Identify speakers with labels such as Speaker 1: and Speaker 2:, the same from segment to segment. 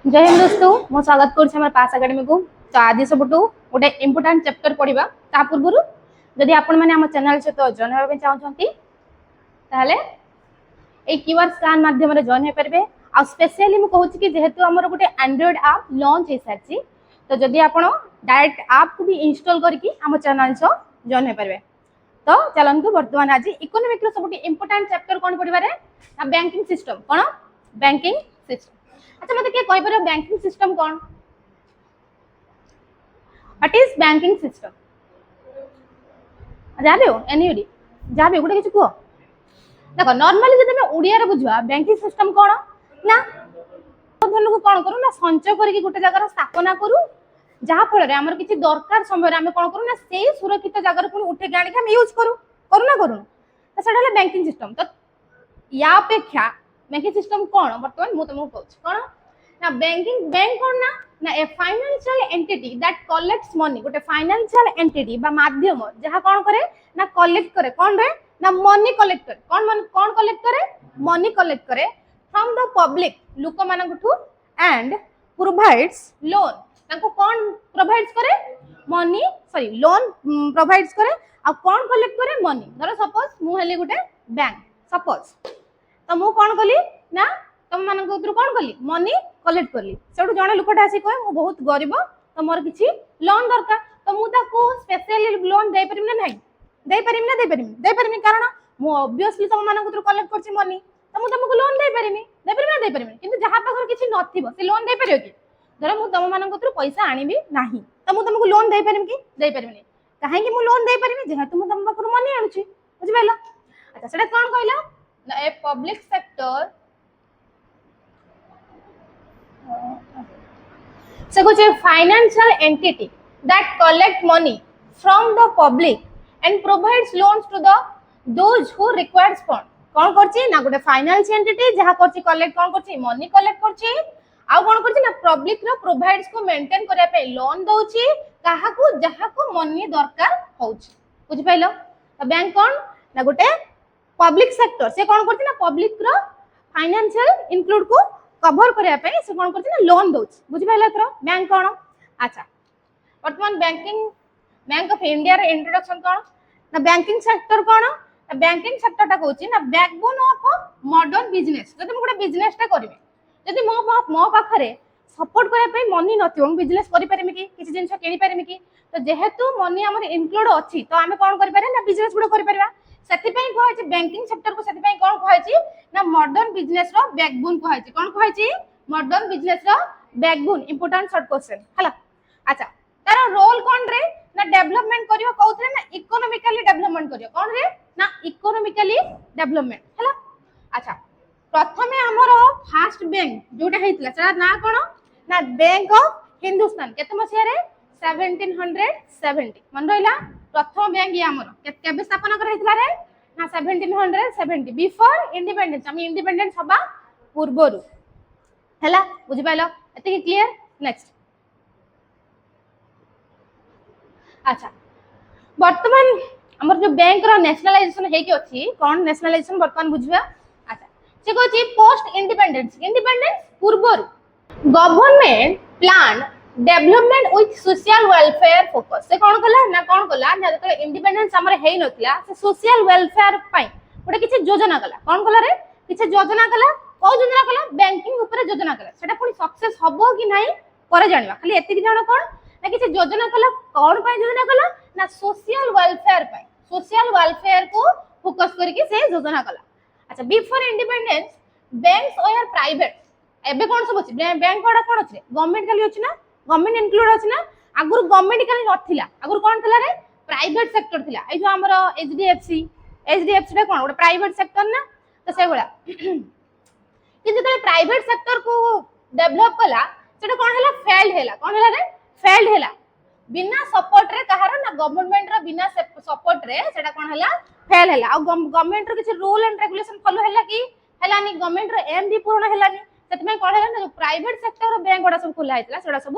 Speaker 1: जय हिंद दोस्तों मो स्वागत कर पास एकेडमी को। तो आज सब गोटे इम्पोर्टाट चैप्टर पढ़ा ता पूर्व जदि आपण मैंने आम चैनल सहित जॉइन होगा चाहते क्यूआर स्कान माध्यम जॉइन हो पारे। आ स्पेशली मुझे कहूँ कि जेहेतु आमर गोटे एंड्रॉइड आप लॉन्च हो सारी तो जदि आप डायरेक्ट आप को भी इंस्टॉल करके आम चैनल सह जॉइन हो पारे। तो चलतु बर्तमान आज इकोनॉमिक सब इम्पोर्टाट चैप्टर कौन पढ़वे ना बैंकिंग सिस्टम कौन बैंकिंग सिस्टम। अच्छा मत किए कह बैंकिंग सिस्टम कौन व्हाट इज बैंकिंग सिस्टम जहाँ भी हो एनी जहाँ भी गोटे किसी कह देख नॉर्मली जब मैं ओडिया बुझा बैंकिंग सिस्टम कौन ना धन को कौन करूँ ना संचय करके गोटे जगह स्थापना करूँ जहाँ फल आमर किसी दरकार समय आम कौन करूँ ना से सुरक्षित जगह पुणी उठे आने आम यूज करूँ करूँ ना तो सेटा बैंकिंग सिस्टम। तो या अपेक्षा बैंकिंग सिस्टम कौन बर्तमान मुझे तुमको कहूँ कौन ना बैंकिंग बैंक कौन ना ना a financial entity that collects money गोटे फाइनेंशियल एंटिटी बा माध्यम जहाँ कौन करे ना कलेक्ट करे कौन रे ना मनी कलेक्ट करे कौन कलेक्ट करे मनी कलेक्ट करे फ्रॉम द पब्लिक लोक मानकठू एंड प्रोवाइड्स लोन तांको कौन प्रोवाइड्स करे मनी सॉरी लोन प्रोवाइड्स करे आ कौन कलेक्ट करे मनी। धर सपोज मु हेली गोटे बैंक सपोज तो मु कौन कली ना तुम मान कौन कली मनी कलेक्ट कली से जड़े लोकटा आसी कहे मु बहुत गरीब तो मोर किसी लोन दरकार तो मुझे स्पेशली लोन दे पारिम ना नहीं दे पारिम ना दे पारिम कारण मु ऑब्वियसली तुम मान कलेक्ट करछि मनी तो मु तुमको लोन दे पारिमी ना दे पारिमी किंतु जहां पाखर किछि नथिबो से लोन दे परियो कि धर मु तुम मान पैसा आनिबी नाही तो मु तुमको लोन दे पारिम कि दे पारिमी काहे कि मु लोन दे पारिमी जेहेतु मु तुम पाखर मनी आनुछि बुझि पाइलो। अच्छा सेटा कोन कहला ना ए पब्लिक सेक्टर so कुछ financial entity that collect money from the public and provides loans to the those who requires fund कौन करछि ना गोटे फाइनेंशियल एंटिटी जहां करछि कलेक्ट कौन करछि मनी कलेक्ट करछि आ कौन करछि ना पब्लिक रो प्रोवाइड्स को मेंटेन करिया पे लोन दउछि काहा को जहां को मनी दरकार होउछि बुझि पाइलो। तो बैंक कौन ना गोटे पब्लिक सेक्टर से कौन करछि ना पब्लिक रो फाइनेंशियल इंक्लूड को कवर करिया पे से कौन करछि ना लोन दउछि बुझि पाइला एथरो बैंक कौन। अच्छा वर्तमान बैंक ऑफ इंडिया रे इंट्रोडक्शन कौन ना बैंकिंग सेक्टर कौन ना बैंकिंग सेक्टर टा कहउछि ना बैकबोन ऑफ मॉडर्न बिजनेस। जदि मु गोटे बिजनेस टा करबे जदि मो पाखरे सपोर्ट करिया पे मनी नथियो हम बिजनेस करि पारिमि कि किछि जिंस किनि पारिमि कि तो जेहेतु मनी हमर इंक्लूड अछि तो आमे कोन करि पारे ना बिजनेस गुडो करि पारिबा सेति पई बैंकिंग सेक्टर को सेति पई कोन कहै ना मॉडर्न बिजनेस रो बैकबोन कहै कोन कहै मॉडर्न बिजनेस रो बैकबोन इंपोर्टेंट शॉर्ट क्वेश्चन हला। अच्छा तार रोल कोन रे ना डेवलपमेंट करियो कहउथरे ना इकोनॉमिकली डेवलपमेंट करियो कोन रे ना इकोनॉमिकली डेवलपमेंट हला। अच्छा प्रथमे हमर फास्ट बैंक जोटा हेतिला सेटा ना कोन ना बैंक ऑफ हिंदुस्तान केते मसिया रे 1770 मन रहिला प्रथम बैंक ये हमर केबे स्थापना कर हेतिला रे ना 1770 बिफोर इंडिपेंडेंस हम इंडिपेंडेंस हबा पूर्वरु हला बुझि पाइलो एते क्लियर। नेक्स्ट अच्छा वर्तमान हमर जो बैंक रो नेशनलाइजेशन हे के अछि कोन नेशनलाइजेशन वर्तमान बुझबा। अच्छा से कहछि पोस्ट इंडिपेंडेंस पूर्वरु government plan development with social welfare focus से कौन कला ना कौन कला ना जब इंडिपेंडेंस हमर हेई नथिला से सोशल वेलफेयर पई गोटे किछि योजना कला कौन कला रे किछि योजना कला को योजना कला बैंकिंग ऊपर योजना कला सेटा पुनी सक्सेस हबो कि नाही करे जानिबा खाली एति जानो कोन ना किछि योजना कला कौन पई योजना कला ना सोशल वेलफेयर को फोकस करके से योजना कला। अच्छा before independence banks were private एबे कोन सब अछि बैंक कोडा कोन अछि गवर्नमेंट खाली अछि ना गवर्नमेंट इंक्लूड अछि ना आगुर गवर्नमेंट खाली नथिला आगुर कोन थिला रे प्राइवेट सेक्टर थिला ए जो हमर एचडीएफसी रे कोन गोटे प्राइवेट सेक्टर ना तो से बोला कि जते प्राइवेट सेक्टर को डेवलप कला सेटा कोन हला फेल्ड हला कोन हला रे फेल्ड हला बिना सपोर्ट रे कहारो ना गवर्नमेंट रो बिना सपोर्ट रे सेटा कोन हला फेल हला आ गवर्नमेंट रो किछ रूल एंड रेगुलेशन फॉलो हला कि हलानी गवर्नमेंट रो एम भी पूर्ण हलानी सेतमे कोन हला ना प्राइवेट सेक्टर रो बैंक गोडा सब खुला हेतला सेडा सब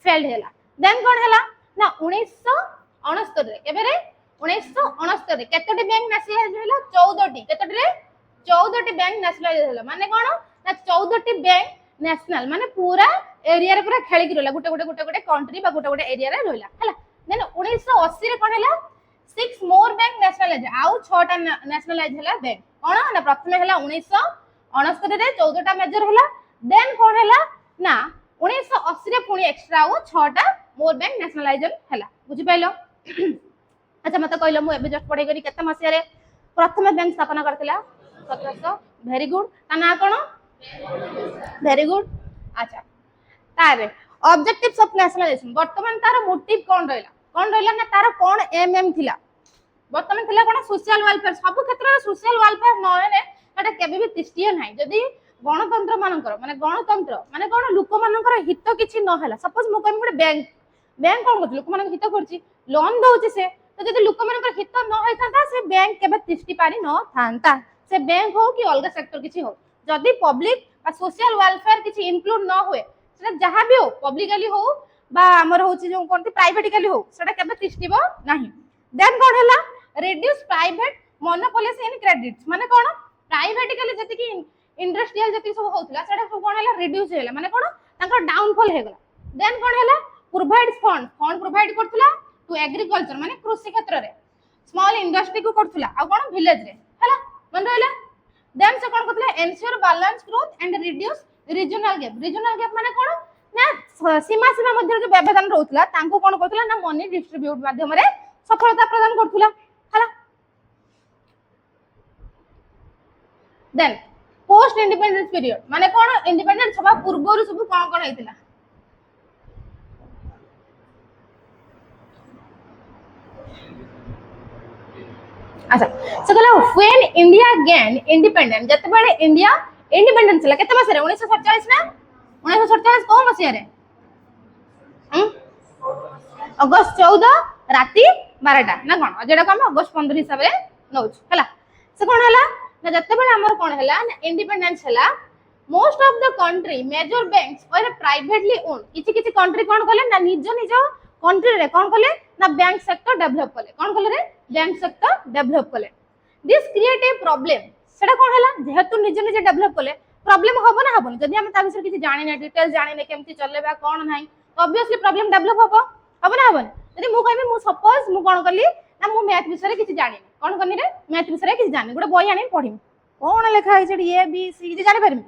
Speaker 1: फेल्ड हला। देन कोन हला ना 1969 रे केबे रे 1969 रे केतोटी बैंक नेशनलाइज हला 14टी केतोटी रे 14टी बैंक नेशनलाइज हला माने कोन ना 14टी बैंक नेशनल माने पूरा एरिया रे पूरा खेली रहला गोटे कंट्री बा गोटे एरिया रे रहला हला देन 1980 रे कोन हला 6 मोर बैंक नेशनलाइज आउ 6 टा नेशनलाइज हला बैंक कोन ना प्रथमे हला 1969 रे 14 टा मेजर हला देन कोन हला ना 1980 रे पुनी एक्स्ट्रा आउ 6 टा मोर बैंक नेशनलाइज हला बुझि पाइलो अच्छा मत कहलो मु एबे जस्ट पढै करी केते मसिया रे प्रथम बैंक स्थापना करथिला 1700 वेरी गुड ता ना कोन वेरी गुड अच्छा तारे ऑब्जेक्टिव्स ऑफ नेशनलाइजेशन वर्तमान तार मोटिव कोन रहला ना तार कोन एम थिला वर्तमान थिला कोन सोशल वेलफेयर सब क्षेत्र रे सोशल वेलफेयर न हेले एटा केबे भी तिष्टिए नाही जदी गणतंत्र मानकर माने कोन लोक मानकर हित किछि न होला सपोज मु कम बैंक बैंक कोन करछ लोक मानकर हित करछि लोन दउछि से तो जदी लोक मानकर हित न होय थांता से बैंक केबे तिष्टि पारी न थांता से बैंक हो कि अलग सेक्टर किछि हो जदी पब्लिक बा सोशल वेलफेयर किछि इंक्लूड न होए सेटा जहां भी हो पब्लिकली हो बा हमर होछि जो कोनती प्राइवेटिकली हो सेटा केबे तिष्टिबो नाही देन कोन हला रिड्यूस प्राइवेट मोनोपोलीज इन क्रेडिट्स माने कोन प्राइवेटिकली जति कि इंडस्ट्रियल जति सब होतला सेटा सब कोन हला रिड्यूस हेला माने कोन तांका डाउनफॉल हे गला देन कोन हला प्रोवाइड फंड प्रोवाइड करथला टू एग्रीकल्चर माने कृषि क्षेत्र रे स्मॉल इंडस्ट्री को करथला आ कोन विलेज रे हला मन रहला देन से कोन करथला ensure balance growth and reduce regional gap माने कोन ना सीमा मध्य जो व्यवधान रहउतला तांको कोन करथला ना मनी डिस्ट्रीब्यूट माध्यम रे सफलता प्रदान करथला हला देन पोस्ट इंडिपेंडेंस पीरियड माने कोन इंडिपेंडेंस सभा पूर्व सब कोन कोन हेतिला अच्छा से कहला व्हेन इंडिया गेन इंडिपेंडेंस जते बडे इंडिया इंडिपेंडेंस ला केते मास रे 1947 ना 1947 को मसिया रे अगस्त 14 राती 12टा ना कोन जेडा को हम अगस्त 15 हिसाब रे नउछ हला से कोन हला ना जते बडे हमर कोन हला ना इंडिपेंडेंस हला most of the country major banks और प्राइवेटली ओन किछि किछि कंट्री कोन कले ना निज कंट्री रे कोन कले ना बैंक सेक्टर डेवलप कले कोन कले रे बैंक सेक्टर डेवलप कले दिस क्रिएट ए प्रॉब्लम सेटा कोन हला जेहेतु निज डेवलप कले प्रॉब्लम होबो ना होबो जदी हम ता विषय किछि जानि ना डिटेल जानि ने केमति चलेबा कोन नाही तो ऑब्वियसली प्रॉब्लम डेवलप होबो ना होबो जदी मु कहबे मु सपोज मु कोन करली ना मु मैथ विषय किछि जानि कोन करनी रे मैथ विषय किछि जानि गुडे बही आनि पढिम कोन लेखा है जेडी ए बी सी किछि जानि परमी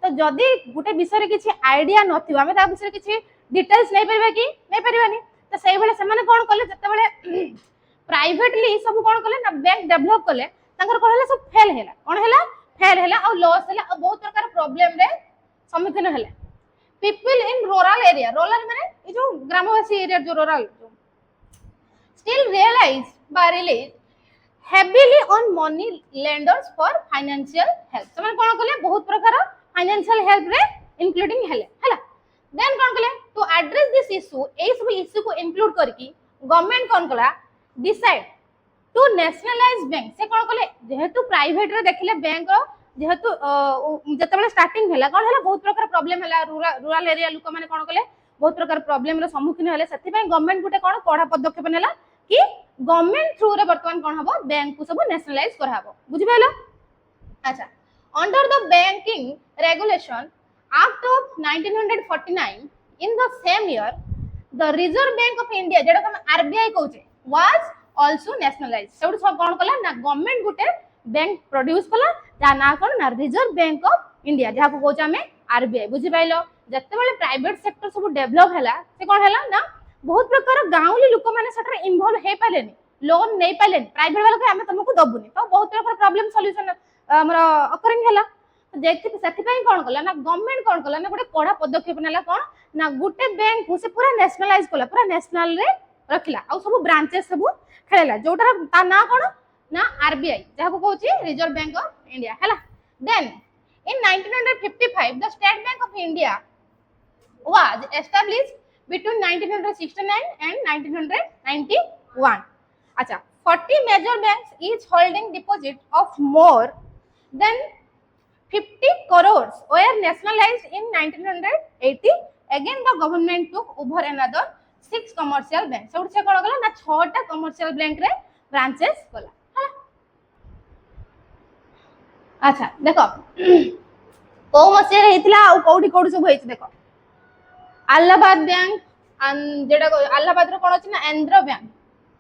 Speaker 1: तो जदी गुटे विषय किछि आईडिया नथिबो हम ता विषय किछि डिटेल्स नै परबा कि नै परबानी तो सही बेले से माने कोन करले जते बेले प्राइवेटली सब कोन करले ना बैंक डेवलप करले तांकर कोन हला सब फेल हैला कोन हैला फेल हैला और लॉस हैला और बहुत प्रकार प्रॉब्लम रे सम्मुखीन हैला पीपल इन रूरल माने ए जो ग्रामवासी एरिया जो rural still realize by release heavily on money lenders for financial help से माने कोन करले बहुत प्रकार फाइनेंशियल हेल्प रे इंक्लूडिंग हैला देन कोन करले टू एड्रेस दिस इशू ए सब इशू को इंक्लूड करकी गवर्नमेंट कोन कला डिसाइड टू नेशनलाइज बैंक से कोन कले जेहेतु प्राइवेट रे देखले बैंक रो जेहेतु जते बेले स्टार्टिंग हैला कोन हैला बहुत प्रकार प्रॉब्लम हैला रूरल एरिया लोक माने कोन कले बहुत प्रकार प्रॉब्लम रो सम्मुखीन हैले सेति पय गवर्नमेंट गुटे कोन कड़ा पदक्षेप नेला कि गवर्नमेंट थ्रू रे वर्तमान कोन हबो बैंक को सब नेशनलाइज करहाबो बुझि पाइलो अच्छा under the banking regulation Act of 1949 in the same year the Reserve Bank of India जेडा हम RBI कहउचे was also nationalized सेउड सब कोन कला ना गवर्नमेंट गुटे बैंक प्रोड्यूस कला जा ना कोन ना रिजर्व बैंक ऑफ इंडिया जहा को कहउचे हमें RBI बुझि पाइलो जत्ते बेले प्राइवेट सेक्टर सब डेवलप हैला से कोन हैला ना बहुत प्रकार गांवली लोक माने सटर इन्वॉल्व हे पालेनी लोन नै पालेनी प्राइवेट वाला के हमें तुमको दबुनी तो बहुत प्रकार प्रॉब्लम सॉल्यूशन हमरा अकरिंग हैला जेति सेति पय कोन कला ना गवर्नमेंट कोन कला ना गोटे कड़ा पदक्षेप नेला कोन ना गुटे बैंक को से पूरा नेशनलाइज कला पूरा नेशनल रे रखिला आ सब ब्रांचेस सब खेलेला जोटा ता ना कोन ना आरबीआई जहा को कहउची रिजर्व बैंक ऑफ इंडिया हैला then in 1955 the State Bank of India was established between 1969 and 1991 अच्छा 40 major banks each holding deposit of more than 50 crores were nationalized in 1980 again the government took over another 6 commercial banks so से कोन गला ना 6 टा commercial bank रे branches गला अच्छा देखो को मसिया हेतिला आ कोठी कोठी सब हेछि देखो अलाहाबाद बैंक जेटा अलाहाबाद रो कोन अछि ना आंध्र बैंक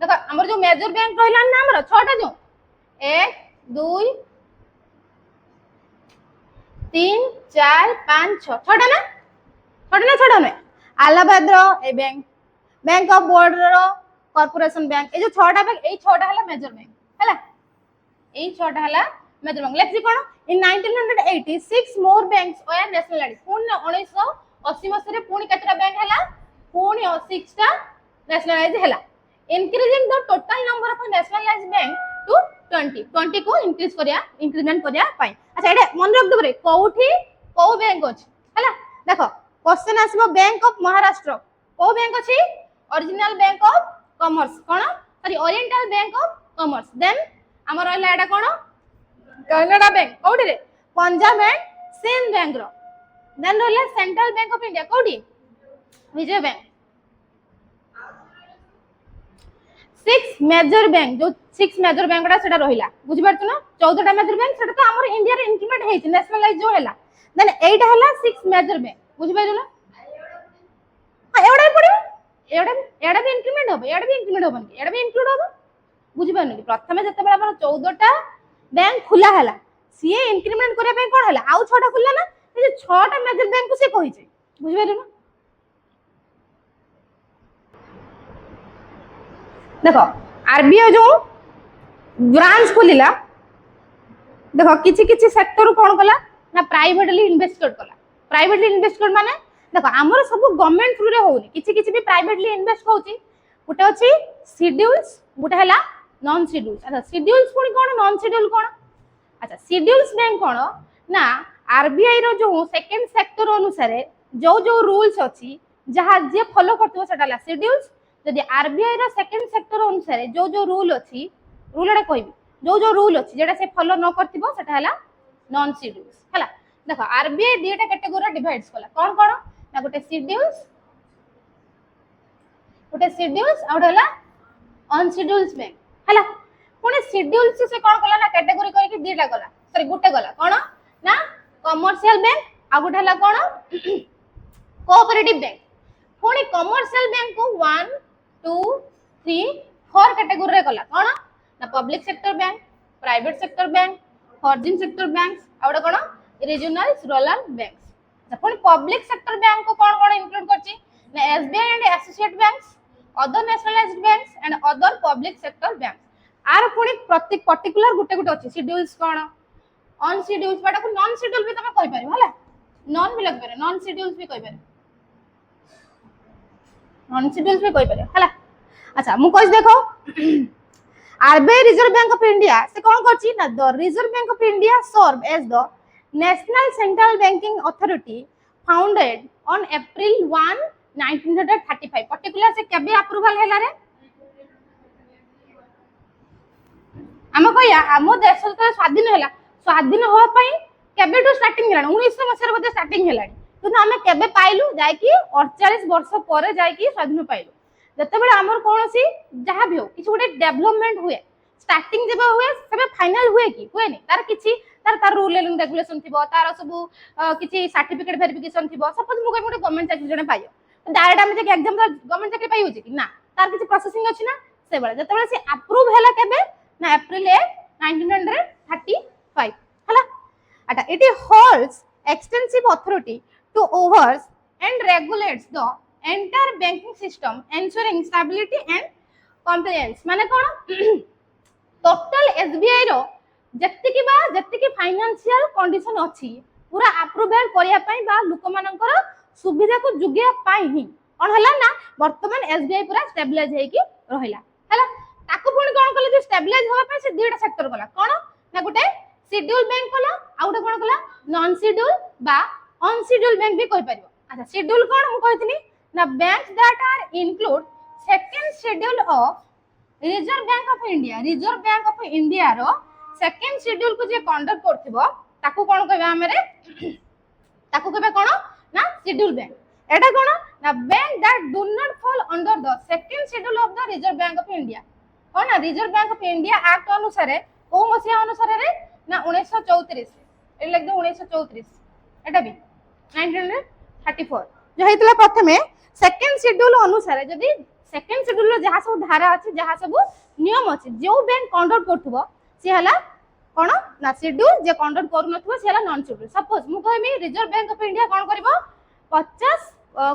Speaker 1: देखो हमर जो मेजर बैंक रहला ना हमर छटा जो 1 2 3 4 5 6 छटा ना छटा ना अलाहाबाद रो ए बैंक बैंक ऑफ बड़ौदा रो कॉर्पोरेशन बैंक ए जो छटा बैंक ए छटा हला मेजर बैंक हला ए छटा हला मेजर बैंक लेट्स सी कोन in 1986 more banks were nationalised पुन 1980 मसिया रे पुनी केतरा बैंक हला पुनी 6 टा नेशनलाइज हला increasing the total number of nationalised bank to 20 को इंक्रीज करिया इंक्रीमेंट करिया पाई अच्छा एडे मन रख दबरे कोठी को बैंक अछि हला देखो क्वेश्चन आसीबो बैंक ऑफ महाराष्ट्र को बैंक अछि ओरिजिनल बैंक ऑफ कॉमर्स कोन sorry oriental bank of commerce then हमर रहला एडा कोन कनाडा बैंक कोठी रे पंजाब एंड सिंध बैंक रो देन रहला सेंट्रल बैंक ऑफ इंडिया कोठी विजय बैंक 6 मेजर बैंक जो 6 मेजर बैंक रा सेटा रहिला बुझि परछ ना 14 टा मेजर बैंक सेटा तो हमर इंडिया रे इंक्रीमेंट हेछि नेशनलाइज जो हैला देन एटा हैला 6 मेजर बैंक बुझि परछ ना हां एवडा पडियो एडा भी इंक्रीमेंट होबे एडा भी इंक्रीमेंट होबन एडा भी इंक्लूड होबो बुझि परनु कि प्रथमे जते बेला हमर 14 टा बैंक खुला हैला सीए इंक्रीमेंट करे पे कोन हैला आउ 6 टा खुला ना ए 6 टा मेजर बैंक को से कहि छै बुझि परनु ना देखो आरबीआई जो ब्रांच खोलिला देखो किछि किछि सेक्टर कोन कला ना प्राइवेटली इन्वेस्टेड कला प्राइवेटली इन्वेस्टेड माने देखो हमर सब गवर्नमेंट थ्रू रे होउनी किछि किछि भी प्राइवेटली इन्वेस्ट होउची गुटे अछि शेड्यूल्स गुटे हला नॉन शेड्यूल्स अच्छा शेड्यूल्स कोन कोन नॉन शेड्यूल कोन अच्छा शेड्यूल्स बैंक कोन ना आरबीआई रो जो सेकंड सेक्टर अनुसार जो जो रूल्स अछि जहा जे फॉलो करतो सेटाला शेड्यूल्स जदि आरबीआई रो सेकंड सेक्टर अनुसार जो जो रूल अछि रूल एटा कहबी जो जो रूल अछि जेटा से फॉलो न करथिबो सेटा हला नॉन शेड्यूल्स हला देखो आरबीआई दीटा कैटेगरी डिवाइड्स कला कोन कोन ना गुटे शेड्यूल्स आउट हला अनशेड्यूल्स बैंक हला पुणे शेड्यूल्स से कोन कला ना कैटेगरी करके दीटा गला सॉरी गुटे गला कोन ना कमर्शियल बैंक आ गुटे हला कोन कोऑपरेटिव बैंक पुणे कमर्शियल बैंक को 1 2 3 4 कैटेगरी रे गला कोन ना public sector bank private sector bank foreign sector banks आउट कोन रीजनल रूरल बैंक्स अपन पब्लिक सेक्टर बैंक को कोन कोन इंक्लूड करछि ना SBI and associate banks other nationalised banks and other public sector banks are पुणी प्रत्येक पर्टिकुलर गुटे गुटे अछि शेड्यूल्स कोन ऑन शेड्यूल्स बाटा को नॉन शेड्यूल भी तमे कहि पारिबो हला नॉन भी लग पारे नॉन शेड्यूल्स भी कहि पारे नॉन शेड्यूल्स भी कहि पारे हला अच्छा मु कहि देखो RBI Reserve Bank of India से कोन करछि ना the Reserve Bank of India serve as the national central banking authority founded on April 1 1935 particular से केबे अप्रूवल हैला रे हम कहया हम देश तो स्वाधीन हैला स्वाधीन हो पई केबे टू स्टार्टिंग हैला 1900 मसर बदे स्टार्टिंग हैला तो हम केबे पाइलु जाय कि 48 वर्ष परे जाय कि स्वाधीन पाइलु जते बेले हमर कोनसी जहा भी हो किछ गोटे डेवलपमेंट हुए स्टार्टिंग जेबे हुए सेबे फाइनल हुए कि हुए नहीं तार किछि तार रूल एंड रेगुलेशन थिबो तार सब किछि सर्टिफिकेट वेरिफिकेशन थिबो सपोज मु गोटे गवर्नमेंट चाकरी जने पाइयो डायरेक्ट हम जे एग्जाम गवर्नमेंट चाकरी पाइ होछि कि ना तार किछि प्रोसेसिंग अछि ना से बेले जते बेले से अप्रूव हैला केबे ना अप्रैल 1935 हला अटा it holds extensive authority two overs and regulates the entire banking system ensuring stability and compliance माने कोन टोटल एसबीआई रो जत्ति फाइनेंशियल कंडीशन अछि पूरा अप्रूवल करिया पई बा लोक मानकर सुविधा को जुगिया पाई ही और हला ना वर्तमान एसबीआई पूरा स्टेबलाइज है कि रहिला हला ताको पुणी कोन कले जे स्टेबलाइज होबा पई से दीटा सेक्टर कला कोन ना गुटे शेड्यूल बैंक कला आ गुटे कोन कला नॉन शेड्यूल बा अनशेड्यूल बैंक भी कहि परिबो अच्छा शेड्यूल कोन मु कहितनी ना banks that are include second schedule of Reserve Bank of India रो सेकंड शेड्यूल को जे कंडक्ट करथिबो ताको कोन कहबा हमरे ताको कहबा कोन ना शेड्यूल बैंक एटा कोन ना bank that do not fall under the second schedule of the Reserve Bank of India cone reserve Bank of India act अनुसार ओ मसिया अनुसार रे ना 1934 ए लग दे 1934 एटा भी 1934 जो हेतला प्रथमे सेकंड शेड्यूल अनुसार जदी सेकंड शेड्यूल जहाँ सब धारा अच्छे जहाँ सब नियम अच्छे जो बैंक कंडक्ट करथबो से हला कोन ना शेड्यूल जे कंडक्ट करू नथबो से हला नॉन शेड्यूल सपोज मु कहमी रिजर्व बैंक ऑफ इंडिया कोन करबो 50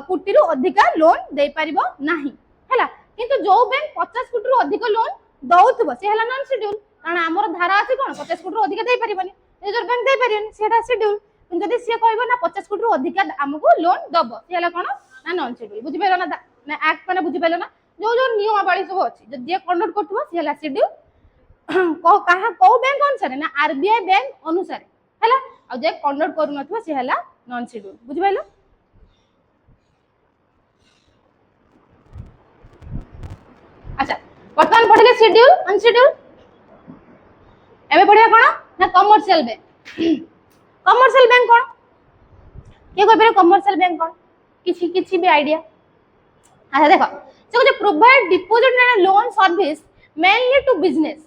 Speaker 1: कोटी रु अधिक लोन दे परिबो नाही हला किंतु जो बैंक 50 कोटी रु अधिक लोन दउथबो से हला नॉन शेड्यूल कारण हमर धारा अछि कोन 50 कोटी रु अधिक दे परिबोनी रिजर्व बैंक दे परिबोनी सेटा शेड्यूल जदि से कहबो ना 50 कोटी रु अधिक हमको लोन दबो से हला कोन ना नॉन शेड्यूल बुझि पेलो ना एक्ट माने बुझि पेलो ना जो जो नियमावली सब अछि जदि जे कंडक्ट करथबो से हला शेड्यूल को कहा को बैंक अनुसार ना आरबीआई बैंक अनुसार हला आ जे कंडक्ट करू नथबो से हला नॉन शेड्यूल बुझि पेलो अच्छा वर्तमान पढ़ले शेड्यूल अनशेड्यूल एबे पढ़िया कोन ना कमर्शियल बैंक कमर्शियल बैंक कोन के कोइ बेरे कमर्शियल बैंक कोन किछि किछि भी आईडिया अच्छा देखो से जो provide deposit and loan service mainly to business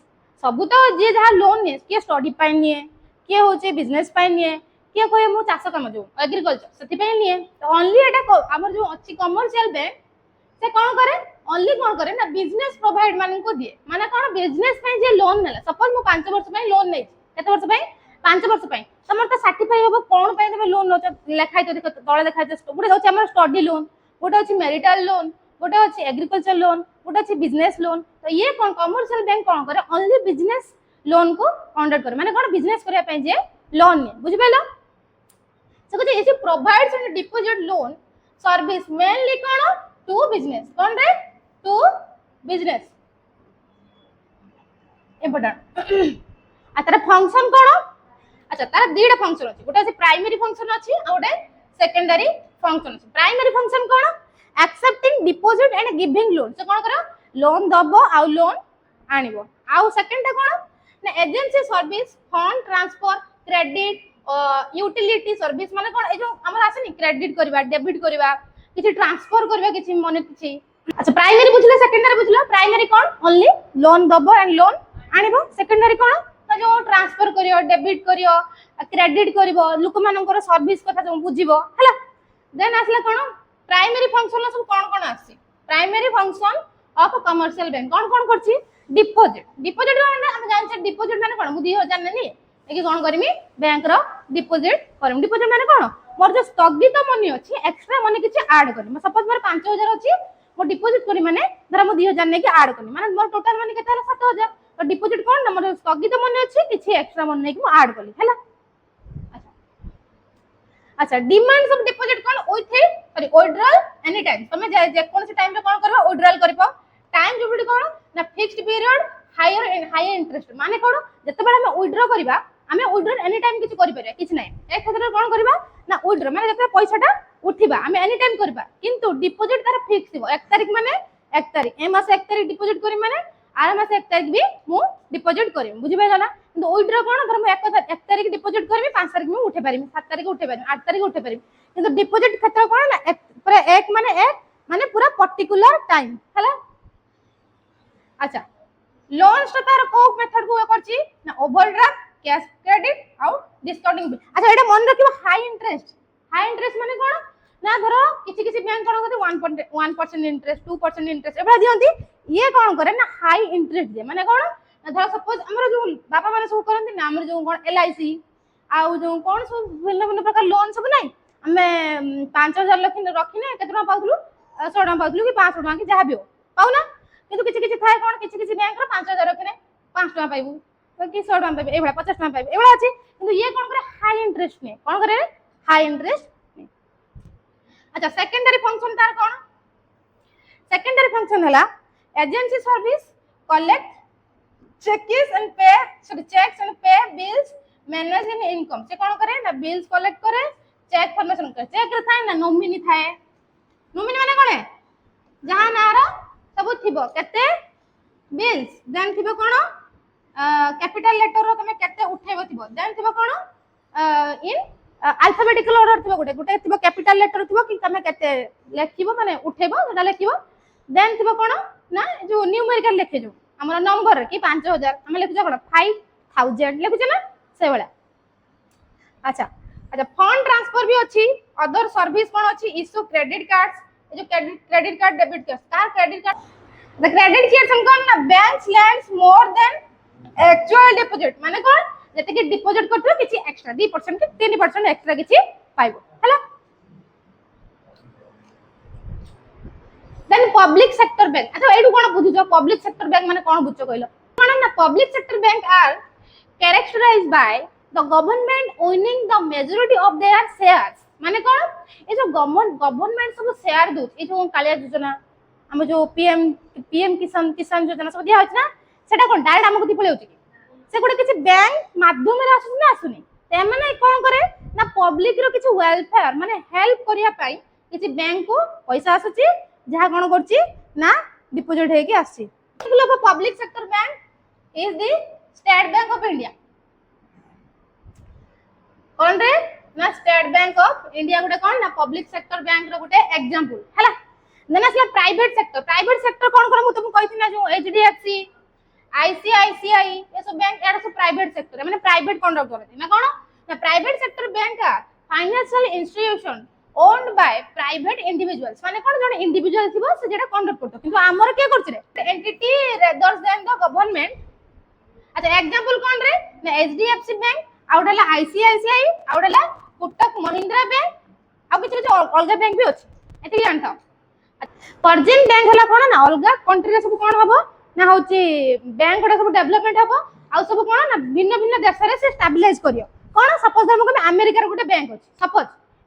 Speaker 1: सब तो जे जहा लोन ने के स्टडी पाइ निए के होचे बिजनेस पाइ निए के कोइ मु चाष काम जो एग्रीकल्चर सेति पाइ निए तो ओनली एटा हमर जो अछि कमर्शियल बैंक से कोन करे ओनली कोन करे ना बिजनेस प्रोवाइड माने को दिए माने कोन बिजनेस पे जे लोन नेला सपोज मु 5 वर्ष पे लोन नै केते वर्ष पे 5 वर्ष पे तमर त सर्टिफाई होबो कोन पे तमे लोन नो लेखाइ तो देखो तळे देखाइ तो गुडे होचे हमर स्टडी लोन गुडे होचे मैरिटल लोन गुडे होचे एग्रीकल्चर लोन गुडे होचे बिजनेस लोन तो ये कोन कमर्शियल बैंक कोन करे ओनली बिजनेस लोन को कंडक्ट करे माने कोन बिजनेस करिया पे जे लोन ने बुझि पेलो से कहते इसे provides and deposit loan service mainly कोन टू बिजनेस कोन रे टू बिजनेस इम्पोर्टेंट आ तार फंक्शन कोन अच्छा तार दीडा फंक्शन अछि गोटे अछि प्राइमरी फंक्शन अछि आ गोटे सेकेंडरी फंक्शन अछि primary function cone accepting deposit and giving loan से कोन करो लोन दबो आ लोन आनिबो आ सेकेंड कोन ना agency service fund transfer credit utility service माने कोन ए जो हमर आसे नि क्रेडिट करबा डेबिट करबा किछि ट्रांसफर करबा किछि मने किछि अच्छा प्राइमरी बुझले सेकेंडरी बुझलो प्राइमरी कोन ओनली लोन दबो एंड लोन आनिबो सेकेंडरी कोन तो जो ट्रांसफर करियो डेबिट करियो क्रेडिट करिवो लोक मानकर सर्विस कथा जो बुझिवो हला देन आसला कोन प्राइमरी फंक्शन सब कोन आसी primary function of commercial bank कोन करछि डिपॉजिट डिपॉजिट माने हम जान छै डिपॉजिट माने कोन मु 2000 नेनी एकी कोन करमी बैंक रो डिपॉजिट करम डिपॉजिट माने कोन मोर जो स्थगित मनी अछि एक्स्ट्रा मनी किछि ऐड करम सपोज मोर 5000 अछि मो डिपॉजिट करी माने धर मो 2000 ने के ऐड करनी माने मोर टोटल मनी केते हला 7000 तो डिपॉजिट कोन ना मोर स्थगित मनी अछि किछि एक्स्ट्रा मनी ने के मो ऐड करली हला अच्छा अच्छा demands of deposit cone with sorry withdrawal any time तमे जे कोन से टाइम रे कोन करबो विथड्रॉल करबो टाइम जो कोन ना फिक्स्ड पीरियड हायर इंटरेस्ट माने कोन जते बेला हम विथड्रॉ करबा हमें विथड्रॉल एनी टाइम किछि करि परिया किछि नै एक क्षेत्र कोन करबा ना विथड्रॉ माने जते पैसाटा उठिबा हमें एनी टाइम करबा किंतु डिपॉजिट तार फिक्स थिबो 1 तारिख माने 1 तारिख ए मास 1 तारिख डिपॉजिट करी माने आर मास 1 तारिख भी मु डिपॉजिट करी बुझि पाइला ना किंतु विथड्रॉ कोन धर मु 1 तारिख डिपॉजिट करबी 5 तारिख मु उठे पारिमी 7 तारिख उठे पारिमी 8 तारिख उठे पारिमी किंतु डिपॉजिट क्षेत्र कोन ना पूरा 1 माने पूरा पर्टिकुलर टाइम हला अच्छा लोन तार को मेथड को करछि ना ओवरड्राफ्ट कैश क्रेडिट आउ डिस्काउंटिंग अच्छा एटा मन रखिबो हाई इंटरेस्ट माने कोन ना धरो किछि किछि बैंक कोन करते 1% इंटरेस्ट 2% इंटरेस्ट एबा दियंती ये कोन करे ना हाई इंटरेस्ट दे माने कोन ना धरो सपोज हमर जो बापा माने सब करंती ना हमर जो कोन एलआईसी आउ जो कोन सब भिन्न भिन्न प्रकार लोन सब नै हमें 5000 रखिने केते टका पाउथलु 100 टका पाउथलु कि 500 टका कि जहा भी हो पाउना किंतु किछि किछि थाय कोन किछि किछि बैंक रो 5000 रखिने 5 टका पाइबु कि 100 टका पाइबु एबा 50 टका पाइबु एबा अछि किंतु ये कोन करे हाई इंटरेस्ट ने कोन करे हाई इंटरेस्ट अच्छा सेकेंडरी फंक्शन तार कोन सेकेंडरी फंक्शन हला agency service collect cheques and pay bills manage in income से कोन करे ना बिल्स कलेक्ट करे चेक फॉर्मेशन करे चेक रे थाय ना नोमिनी थाय नोमिनी माने कोन जहां नारो सब थिबो केते बिल्स देन थिबो कोन कैपिटल लेटर रो तमे केते उठेबो थिबो देन थिबो कोन इन अल्फाबेटिकल ऑर्डर थिबो गोटे थिबो कैपिटल लेटर थिबो कि तमे केते लेखिबो माने उठेबो सेटा लेखिबो देन थिबो कोन ना जो न्यूमेरिकल लेखे जो हमर नंबर कि 5000 हम लेखु कोन 5000 लेखु ना से वाला अच्छा अच्छा फंड ट्रांसफर भी अच्छी अदर सर्विस कौन अच्छी इश्यू क्रेडिट कार्ड्स जो credit card debit card car credit card the credit card कौन ना bank lands more than actual deposit माने कौन जते कि डिपॉजिट करथो किछि एक्स्ट्रा 2% कि 3% एक्स्ट्रा किछि पाइबो हला देन पब्लिक सेक्टर बैंक अच्छा एडु कोन बुझिजो पब्लिक सेक्टर बैंक माने कोन बुझो कहलो कोन ना public sector bank are characterized by the government owning the majority of their shares माने कोन ए जो गवर्नमेंट सब शेयर दो ए जो कालिया योजना हम जो पीएम किसान योजना सब दिया होछ ना सेटा कोन डायरेक्ट हमको दी पळे होछ कि से गुडे किछि बैंक माध्यम रे आसु ना आसुनी ते माने कोन करे ना पब्लिक रो किछि वेलफेयर माने हेल्प करिया पाई किछि बैंक को पैसा आसुची जहा कोन करछि ना डिपॉजिट हे के आसी लोग public sector bank is the State Bank of India कौन रे ना स्टेट बैंक ऑफ इंडिया गुटे कौन ना पब्लिक सेक्टर बैंक रो गुटे एग्जांपल हला देन असला प्राइवेट सेक्टर कौन कर मु तुम कहिथि ना जो एचडीएफसी आईसीआईसीआई ये सब बैंक एरा सब प्राइवेट सेक्टर माने प्राइवेट कंडक्ट करथि ना कोन ना प्राइवेट सेक्टर बैंक का financial institution owned by private individuals माने कोन जण इंडिविजुअल थिबो से जेटा कंडक्ट करतो किंतु हमर के करछि रे entity rather than the government अच्छा एग्जांपल कोन रे ना एचडीएफसी बैंक आउडला आईसीआईसीआई आउडला कोटक महिंद्रा बैंक आ किछ किछ अलगा बैंक भी अछि एति जानता पर्जिन बैंक हला कोन ना अलगा कंट्री रे सब कोन हबो ना होची बैंक गोटा सब डेवलपमेंट हबो आ सब कोन ना भिन्न भिन्न देश रे से स्टेबलाइज करियो कोन सपोज हमको अमेरिका रे गोटे बैंक अछि सपोज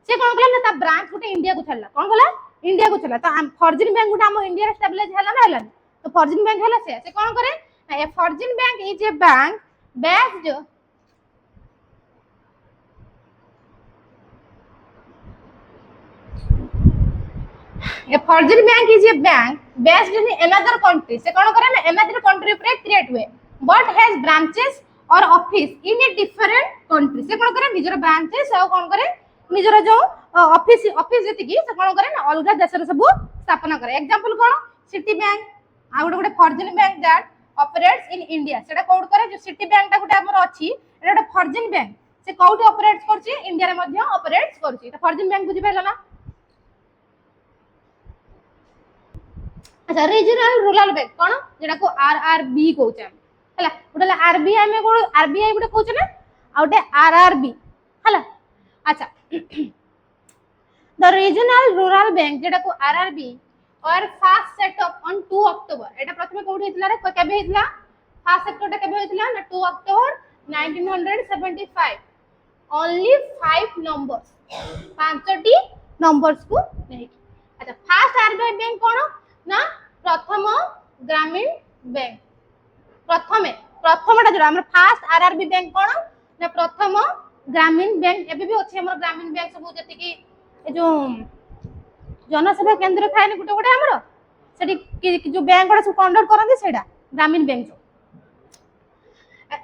Speaker 1: से कोन कला ना ता ब्रांच गोटे इंडिया को छला कोन कला इंडिया को छला तो फॉर्जिन बैंक गोटा हम इंडिया रे स्टेबलाइज हला ना हला तो फॉर्जिन बैंक हला से कोन करे a foreign bank is a bank based A foreign bank is a bank based in another country. से कौन करे ना another country पर create हुए, but has branches or office in a different country. से कौन करे निजर branches और कौन करे निजर जो office जैसे कि से कौन करे ना अलग देश रे सब स्थापना करे. Example कौन City Bank, आ गोटे foreign bank that operates in India. सेटा कौन करे जो City Bank टा गोटे हमर अछि, एटा गोटे foreign bank. से कोउटी ऑपरेट्स करछि इंडिया रे मध्य ऑपरेट्स करछि. त foreign bank बुझि पाइला ना. अच्छा रीजनल रूरल बैंक कोन जेडा को आरआरबी कहउछन हला उडला आरबीआई में को आरबीआई गुटे कहउछ ना आ उटे आरआरबी हला अच्छा द रीजनल रूरल बैंक जेडा को आरआरबी और first set up on 2 October एटा प्रथमे कोउठी हितला रे केबे हितला फर्स्ट सेक्टर केबे हितला ना 2 अक्टोबर 1975 ओनली 5 नंबर्स पांचटी नंबर्स को नहीं अच्छा फर्स्ट आरबीआई बैंक कोन ना प्रथम ग्रामीण बैंक प्रथमटा जो हमर फर्स्ट आरआरबी बैंक कोन ना प्रथम ग्रामीण बैंक एबे भी अछि हमर ग्रामीण बैंक सब जति कि ए जो जनसेवा केंद्र थाय ने गुटे गुटे हमर सेठी जो बैंक गुडा सब कंडक्ट करंती सेडा ग्रामीण बैंक जो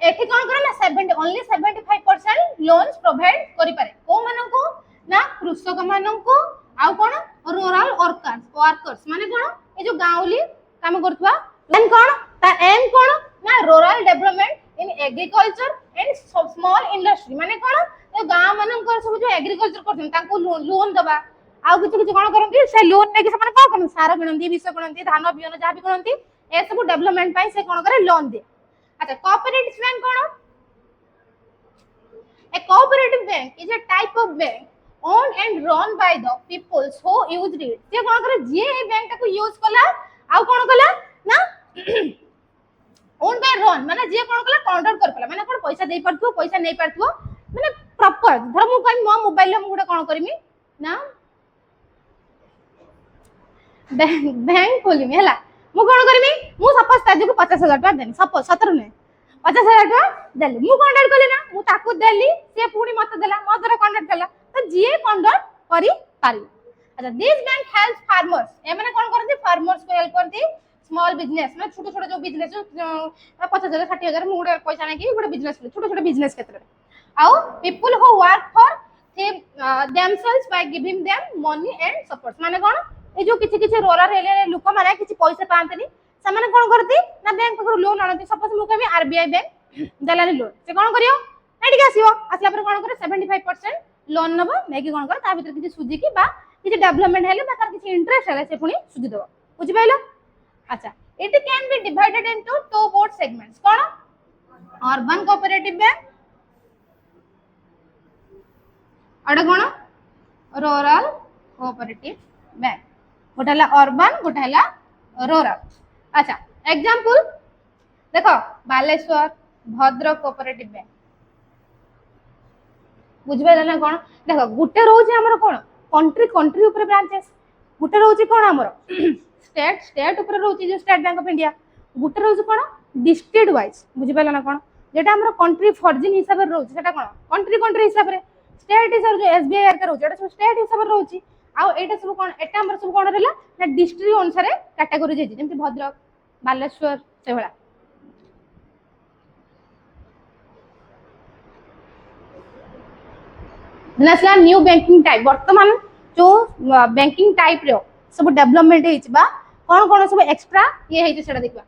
Speaker 1: एठी कोन करे ना 70 ओनली 75% लोन्स प्रोवाइड करि पारे को मानन को ना कृषक मानन को आउ कोन रूरल वर्कर्स माने कोन ए जो गांवली काम करथवा देन कोन ता एम कोन ना rural development in agriculture and small industry माने कोन ए गांव मानन को सब जो एग्रीकल्चर करथन ताको लोन दबा आउ किछ किछ कोन करंती से लोन ने कि से माने कोन करन सारा किनंती विष किनंती धान बियन जा भी किनंती ए सब डेवलपमेंट पाई से कोन करे लोन दे अच्छा cooperative bank cone A cooperative bank is a type of bank owned and run by the people who used it से कोन करे जे ए बैंक को यूज कला आ कोन कला ना owned by run माने जे कोन कला कंट्रोल कर पला माने कोन पैसा दे परथु पैसा नै परथु माने प्रॉपर धर मु कहि मो मोबाइल में गुडा कोन करमी ना बैंक खोली में हला मु कोन करमी मु सपोज ताजु को 50000 टका देनी सपोज 17 नै 50000 टका देली मु कांटेक्ट करली ना मु ताकू देली से पूरी मत देला मो द्वारा कांटेक्ट कला तो जे कंडक्ट करी पारी अच्छा दिस बैंक हेल्प्स फार्मर्स ए माने कोन करथि फार्मर्स को हेल्प करथि स्मॉल बिजनेस माने छोटो छोटो जो बिजनेस 50000 60000 मुडे पैसा नै कि गुडे बिजनेस छोटो छोटो बिजनेस क्षेत्र आउ people who work for themselves by giving them money and support माने कोन ए जो किछि किछि रोलर एले लोक माने किछि पैसा पांतनी से माने कोन करथि ना बैंक पर लोन आनथि सपोज मु कहबी आरबीआई बैंक दलाली लोन से कोन करियो एटिक आसीबो आसला पर कोन करे 75% लोन नब नहीं कौन कर भर किसी सुझिकी किसी डेवलपमेंट है तार किसी इंटरेस्ट है से पुणी सुझी देव बुझिपाल अच्छा it can be divided into two both segments कौन अर्बन कोऑपरेटिव बैंक और कौन रूरल कोऑपरेटिव बैंक गोटे है अर्बन गोटे है रूरल अच्छा एग्जांपल देखो बालेश्वर भद्रक कोऑपरेटिव बैंक बुझिपारे ना कौन देख गोटे रोचे आमर कौन कंट्री कंट्री ऊपर ब्रांचेस गोटे रोचे कौन आमर स्टेट स्टेट ऊपर रोचे जो स्टेट बैंक ऑफ इंडिया गोटे रोचे कौन डिस्ट्रिक्ट वाइज बुझिपारे ना कौन जेटा आमर कंट्री फॉर्जिन हिसाब से रोचे सेटा कौन कंट्री कंट्री हिसाब से स्टेट हिसाब जो एसबीआई आर रोचे एटा सब स्टेट हिसाब से रोचे आउ एटा सब कौन एटा आमर सब कौन रहला ना डिस्ट्रिक्ट अनुसार कैटेगरी जे जेमति भद्रक बालेश्वर से भला नसला न्यू बैंकिंग टाइप वर्तमान जो बैंकिंग टाइप रो सब डेवलपमेंट हेचिबा कोन कोन सब एक्स्ट्रा ये हेछि सेटा देखबा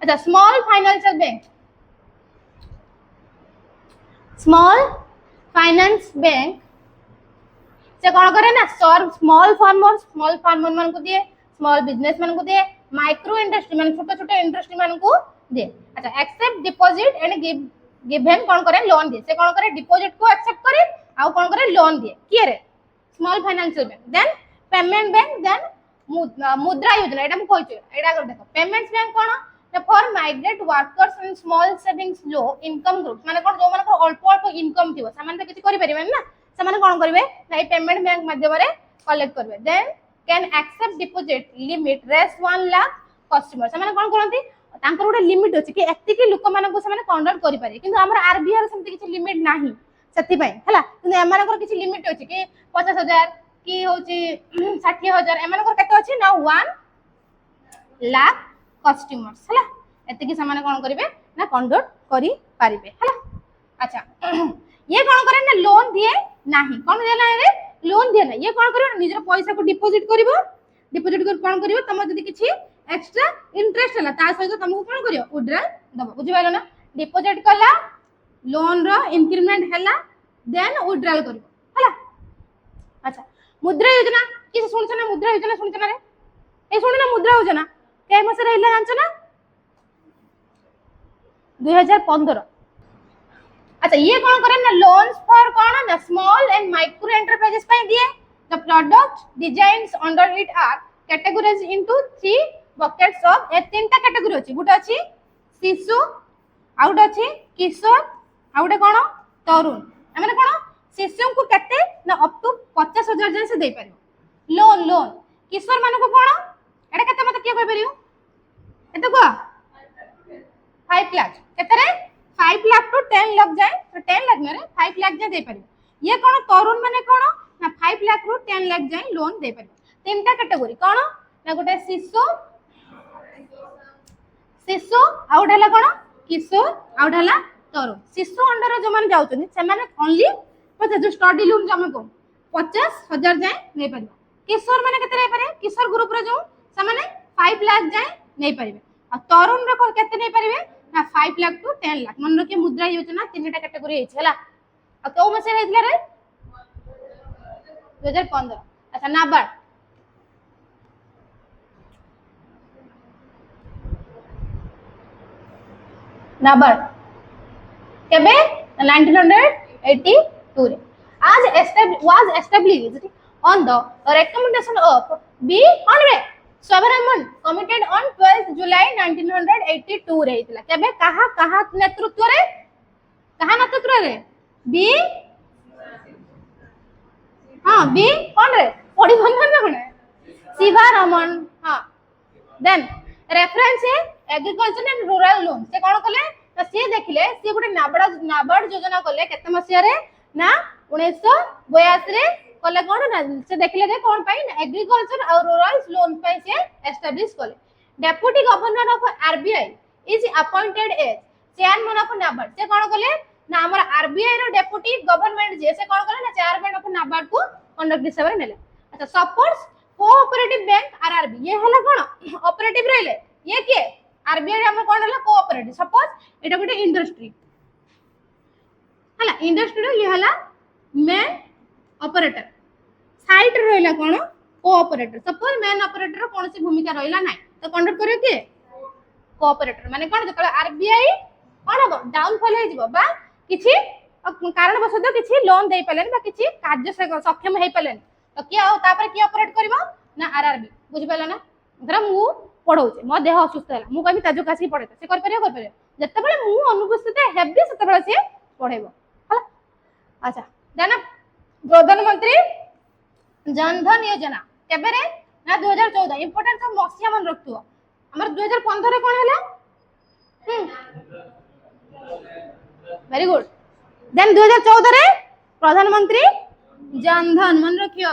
Speaker 1: अच्छा small financial bank small finance bank से कौन करे ना सर्व स्मॉल फार्मर मान को दिए स्मॉल बिजनेस मान को दिए माइक्रो इंडस्ट्री मान छोटे छोटे इंडस्ट्री मान को दिए अच्छा एक्सेप्ट डिपॉजिट एंड गिवन कौन करे लोन दिए से कौन करे डिपॉजिट को एक्सेप्ट करे आउ कौन करे लोन दिए किए रे small financial bank then payment bank then Mudra Yojana एटा हम कहै एटा देखो पेमेंट्स बैंक कौन for migrate workers and small savings low income group माने कोन जो माने अल्प अल्प इनकम थिबो सामान तो किछि करि परिबे ना सामान कोन करिवे नै पेमेंट बैंक माध्यम रे कलेक्ट करबे then can accept deposit limit रेस 1 लाख कस्टमर सामान कोन करंती तांकर गोटे लिमिट अछि कि एत्ति कि लोक माने को सामान कंडक्ट करि पारे किंतु हमर आरबीआई रे सेमति किछि लिमिट नाही सेति पय हला किंतु एमानकर किछि लिमिट अछि कि 50000 कि होछि 60000 एमानकर कते अछि ना 1 लाख कस्टमर्स हला एते कि सामान कोन करिवे ना कंडक्ट करि पारिबे हला अच्छा ये कोन करे ना लोन दिए नाही कोन देला रे लोन दिए ना ये कोन करियो निजर पैसा को डिपॉजिट करिवो डिपॉजिट कर कोन करियो तम जदी किछि एक्स्ट्रा इंटरेस्ट हला ता सहित तुमको कोन करियो विड्रॉल दबो बुझि पाइलो ना डिपॉजिट कला लोन रो इंक्रीमेंट हला देन विड्रॉल करियो हला अच्छा मुद्रा योजना किछि सुनछ ना मुद्रा योजना सुनछ ना रे ए सुन ना मुद्रा योजना के मास रे हिला जानछ ना 2015 अच्छा ये कौन करे ना लोन्स फॉर कौन ना स्मॉल एंड माइक्रो एंटरप्राइजेस पे दिए the product designs under it are categorised into 3 buckets of ए तीनटा कैटेगरी अछि गुटा अछि शिशु आउट अछि किशोर आउटे कोन तरुण एमने कोन शिशु को केते ना अप टू 50000 जे से दे परियो लोन लोन किशोर माने को कोन एटा केते मते के कहि परियो एते को 5 लाख केते रे 5 लाख टू 10 लाख जाए तो 10 लाख में 5 लाख जाए दे परियो ये कोन तरुण माने कोन ना 5 लाख रु 10 लाख जाए लोन दे परियो तीनटा कैटेगरी कोन ना गोटे शिशु शिशु आउट हला कोन किशोर आउट हला तरुण शिशु अंडर जो माने जाउछन से माने ओनली पचा जो स्टडी लोन जमा को 50000 जाए नै परियो किशोर माने केते नै पारे किशोर ग्रुप रे जो से माने 5 लाख जाए नै परिबे आ तरुण रे को केते नै परिबे ना 5 लाख टू 10 लाख मन रखे मुद्रा योजना तीनटा कैटेगरी है हला आ को मसे हेतला रे 2015 अच्छा नाबार्ड नाबार्ड केबे 1982 रे आज was established on the recommendation of B Honore Sovereign committed on 12 July 1982 रे हितला केबे कहा नेतृत्व रे कहा नेतृत्व रे बी हां बी कोन रे पढी बंधन ना कोन शिवा रमन हां देन रेफरेंस है एग्रीकल्चर एंड रूरल लोन से कोन कले तो से देखले से गुटे नाबार्ड योजना कले केते मसिया रे ना 1982 रे कले कोन ना से देखले दे कोन पाई एग्रीकल्चर और रूरल लोन पाई से एस्टैब्लिश कले deputy governor of RBI is appointed as chairman of NABARD से कोन कले ना हमर आरबीआई रो डेप्यूटी गवर्नमेंट जे से कोन कले ना चेयरमैन ऑफ नाबार्ड को कंडक्ट हिसाब रे नेले अच्छा सपोर्ट्स कोऑपरेटिव बैंक आरआरबी ये हला कोन ऑपरेटिव रहले ये के आरबीआई हमर कोन हला कोऑपरेटिव सपोज एटा गुटे इंडस्ट्री हला इंडस्ट्री रो ये हला मेन ऑपरेटर साइड रे रहला कोन कोऑपरेटर सपोज मेन ऑपरेटर कोन सी भूमिका रहला नै तो कंडक्ट करियो के कोऑपरेटर माने कोन जतले आरबीआई कोन हो डाउनफॉल हे जिवो बा किछि कारण बसत किछि लोन दे पलेन बा किछि कार्य सक्षम हे पलेन तो किया तापर की ऑपरेट करबो ना आरआरबी बुझि पला ना धर मु पढौचे मो देह असुस्थ है मु कभी ताजु कासी पढे से कर परियो जत्ते बेले मु अनुपस्थित हेबी सत्ते बेले से पढेबो हला अच्छा देना प्रधानमंत्री जन धन योजना केबे रे ना 2014 इंपोर्टेंट सब मसिया मन रखतो हमर 2015 रे कोन हला वेरी गुड देन 2014 रे प्रधानमंत्री जन धन मन रखियो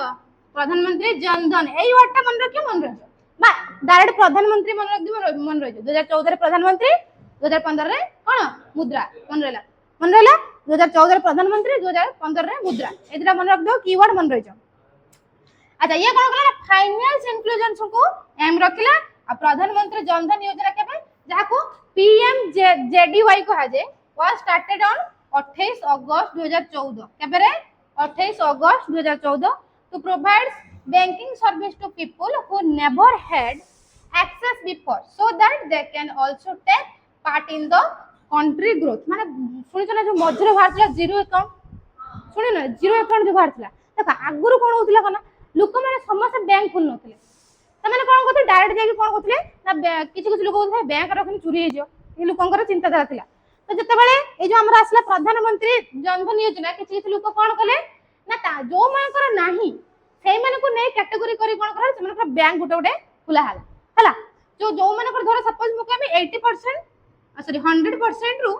Speaker 1: प्रधानमंत्री जन धन एई वर्डटा मन रखियो मन रखियो बा डायरेक्ट प्रधानमंत्री मन रख दिबो मन रहियो 2014 रे प्रधानमंत्री 2015 रे कोन मुद्रा मन रहला 2014 रे प्रधानमंत्री 2015 रे मुद्रा एदिरा मन रख दो कीवर्ड मन रहियो अच्छा ये कोन कला फाइनेंस इंक्लूजन को एम रखिला आ प्रधानमंत्री जन धन योजना केबे जाको पीएम जेडीवाई को हाजे वाज स्टार्टेड ऑन 28 अगस्त 2014 केबे रे 28 अगस्त 2014 to provide banking service to people who never had access before so that they can also take part in the country growth माने सुनि चला जो मजरो भारतला जीरो अकाउंट सुनि ना जीरो अकाउंट जो भारतला देखा आगुरु कोन होतिला कना लोक माने समस्त बैंक खोल नथिले तमाने कोन कोते डायरेक्ट जाके कोन कोथिले ना किछि किछि लोक होतले बैंक रखनी चोरी हे जो ए लोकंकर चिंता धारा थिला तो जते बेले ए जो हमरा आसला प्रधानमंत्री जन धन योजना किछि किछि लोक कोन कले ना ता जो मानकर नाही सेई माने को नै कैटेगरी करी कोन कर से मानकर बैंक गुटे गुटे खुला हला जो मानकर धर सपोज मु कहबी 80% सॉरी 100% रु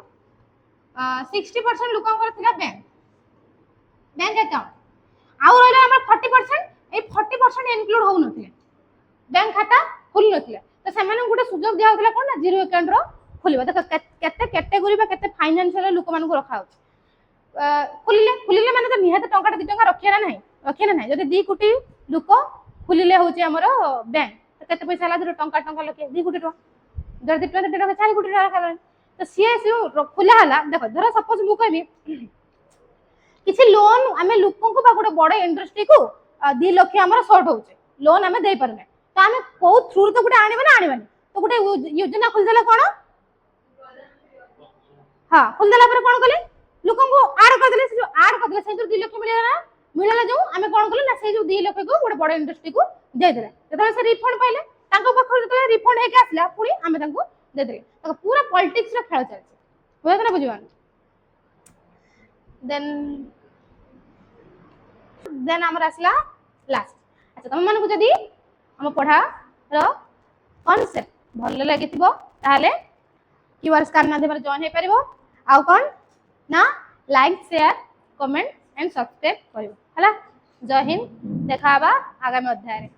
Speaker 1: 60% लोकंकर थिला बैंक अकाउंट आउ रहले हमर 40% ए 40% इनक्लूड हो नथिले बैंक खाता खुल नथिले तो से माने गुटे सुजोग दिया होतला कोन ना जीरो अकाउंट रो खोलिबा देख केते कैटेगरी बा केते फाइनेंशियल लोक मान को रखा होछ खुलिले माने तो निहाते टंका 2 टंका रखिया ना नहीं जदि 2 कोटी लोक खुलिले होची हमर बैंक तो केते पैसा ला टंका लके 2 कोटी टंका 2 टंका 4 कोटी टंका तो सीएसयू खुला हला देखो धर सपोज मु कहबी किछि लोन आमे लोकन को बा गोटे बड़ इंडस्ट्री को 2 लाख हमर शॉर्ट होचे लोन आमे दे परने तो आमे को थ्रू तो गोटे आनिबानी तो गोटे योजना खुल देला कोन हां खुल देला पर कोन कले लोकन को आड कर देले से जो आड कर देले से जो 2 लाख मिलला जो आमे कोन कले ना से जो 2 लाख को गोटे बड़ इंडस्ट्री को दे देले जतले से रिफंड पाइले तांको पखर जतले रिफंड हे के आसला पुनी आमे तांको दे देले तो पूरा पॉलिटिक्स रे खेल चलছে होय ना बुझिबान देन हमर आसला लास्ट अच्छा तुम मानक जदी हम पढ़ा रो कांसेप्ट भल लागिथिबो ताले कीवर्ड्स कार माध्यम रे जॉइन हे परिबो आउ कोन ना like share comment and subscribe करिवो हला जय हिंद देखाबा आगामी अध्याय रे।